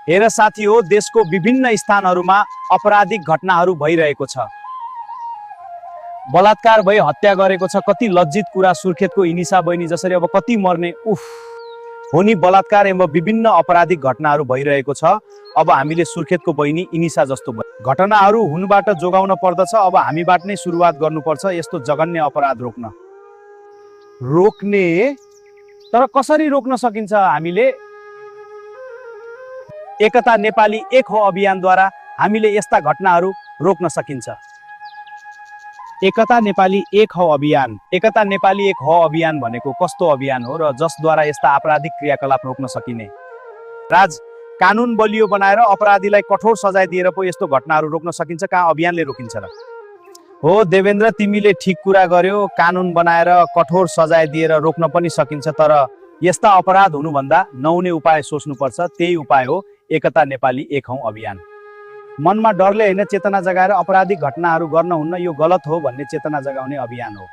हेर साथी हो, देशको विभिन्न स्थानहरूमा अपराधिक घटनाहरू भइरहेको छ। बलात्कार भई हत्या गरेको छ। कति लज्जित कुरा। सुर्खेतको इनिसा बहिनी जसरी अब कति मर्ने। उफ हो नि, बलात्कार एवं विभिन्न अपराधिक घटनाहरू भइरहेको छ। अब हामीले सुर्खेतको बहिनी इनिसा जस्तो घटनाहरू हुनबाट जोगाउन पर्दछ। अब हामीबाट नै सुरुवात गर्नुपर्छ यस्तो जघन्य अपराध रोक्ने। तर कसरी रोक्न सकिन्छ? हामीले एकता नेपाली एक हो अभियानद्वारा हामीले यस्ता घटनाहरू रोक्न सकिन्छ। एकता नेपाली एक हो अभियान। एकता नेपाली एक हो अभियान भनेको कस्तो अभियान हो र जसद्वारा यस्ता आपराधिक क्रियाकलाप रोक्न सकिने? राज, कानुन बलियो बनाएर अपराधीलाई कठोर सजाय दिएर पो यस्तो घटनाहरू रोक्न सकिन्छ। कहाँ अभियानले रोकिन्छ र? हो देवेन्द्र, तिमीले ठिक कुरा गर्यो। कानुन बनाएर कठोर सजाय दिएर रोक्न पनि सकिन्छ, तर यस्ता अपराध हुनुभन्दा नहुने उपाय सोच्नुपर्छ। त्यही उपाय हो एकता नेपाली एक हौं अभियान। मनमा डरले होइन, चेतना जगाएर आपराधिक घटनाहरू गर्न हुन्न, यो गलत हो भन्ने चेतना जगाउने अभियान हो।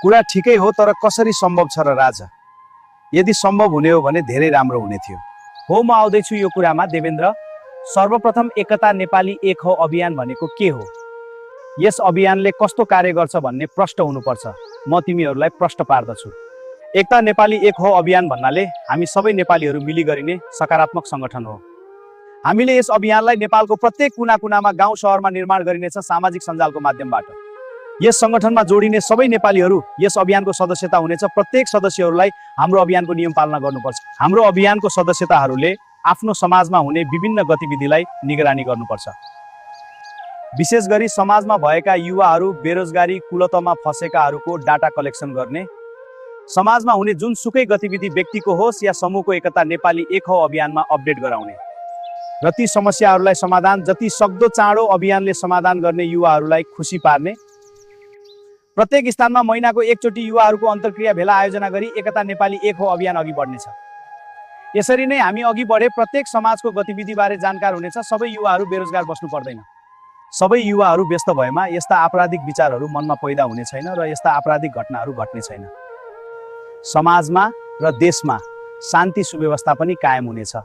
कुरा ठिकै हो, तर कसरी सम्भव छ र राजा? यदि सम्भव हुने हो भने धेरै राम्रो हुने थियो। हो, म आउँदैछु यो कुरामा देवेन्द्र। सर्वप्रथम एकता नेपाली एक हो अभियान भनेको के हो? यस अभियानले कस्तो कार्य गर्छ भन्ने प्रश्न हुनुपर्छ। म तिमीहरूलाई प्रश्न पार्दछु। एकता नेपाली एक हो अभियान भन्नाले हामी सबै नेपालीहरू मिली गरिने सकारात्मक संगठन हो। हामीले यस अभियानलाई नेपालको प्रत्येक कुना कुनामा, गाउँ शहरमा निर्माण गरिनेछ सामाजिक सञ्जालको माध्यमबाट। यस संगठनमा जोडिने सबै नेपालीहरू यस अभियानको सदस्यता हुनेछ। प्रत्येक सदस्यहरूलाई हाम्रो अभियानको नियम पालना गर्नुपर्छ। हाम्रो अभियानको सदस्यताहरूले आफ्नो समाजमा हुने विभिन्न गतिविधिलाई निगरानी गर्नुपर्छ। विशेष गरी समाजमा भएका युवाहरू, बेरोजगारी, कुलतमा फँसेकाहरूको डाटा कलेक्सन गर्ने, समाजमा हुने जुनसुकै गतिविधि व्यक्तिको होस् या समूहको एकता नेपाली एक हो अभियानमा अपडेट गराउने र ती समस्याहरूलाई समाधान जति सक्दो चाँडो अभियानले समाधान गर्ने, युवाहरूलाई खुसी पार्ने। प्रत्येक स्थानमा महिनाको एकचोटि युवाहरूको अन्तर्क्रिया भेला आयोजना गरी एकता नेपाली एक हो अभियान अघि बढ्नेछ। यसरी नै हामी अघि बढे प्रत्येक समाजको गतिविधिबारे जानकार हुनेछ। सबै युवाहरू बेरोजगार बस्नु पर्दैन। सबै युवाहरू व्यस्त भएमा यस्ता आपराधिक विचारहरू मनमा पैदा हुने छैन र यस्ता आपराधिक घटनाहरू घट्ने छैन। समाजमा र देशमा शान्ति सुव्यवस्था पनि कायम हुनेछ।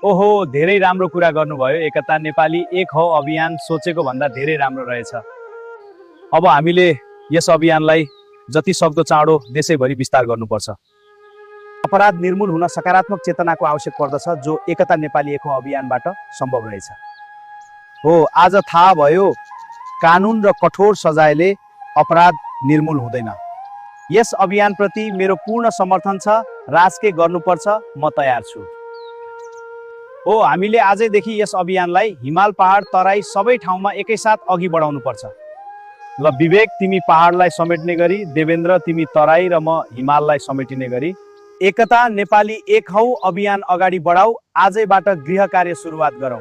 ओहो, धेरै राम्रो कुरा गर्नुभयो। एकता नेपाली एक हो अभियान सोचेको भन्दा धेरै राम्रो रहेछ। अब हामीले यस अभियानलाई जति सक्दो चाँडो देशैभरि विस्तार गर्नुपर्छ। अपराध निर्मूल हुन सकारात्मक चेतनाको आवश्यक पर्दछ, जो एकता नेपाली एक हो अभियानबाट सम्भव रहेछ। हो, आज थाहा भयो कानुन र कठोर सजायले अपराध निर्मूल हुँदैन। यस अभियानप्रति मेरो पूर्ण समर्थन छ। राज के गर्नुपर्छ म तयार छु। हो, हामीले आजैदेखि यस अभियानलाई हिमाल, पहाड, तराई सबै ठाउँमा एकैसाथ अघि बढाउनु पर्छ। ल विवेक, तिमी पहाडलाई समेट्ने गरी, देवेन्द्र तिमी तराई र म हिमाललाई समेटिने गरी एकता नेपाली एक हौ अभियान अगाडि बढाऊ। आजैबाट गृह कार्य सुरुवात गरौँ।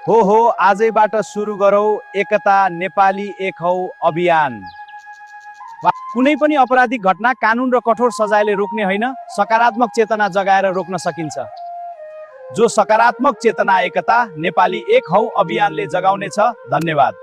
हो, आजैबाट सुरु गरौँ एकता नेपाली एक हौ अभियान। कुनै पनि आपराधिक घटना कानुन र कठोर सजायले रोक्ने होइन, सकारात्मक चेतना जगाएर रोक्न सकिन्छ। जो सकारात्मक चेतना एकता नेपाली एक हौ अभियानले जगाउनेछ। धन्यवाद।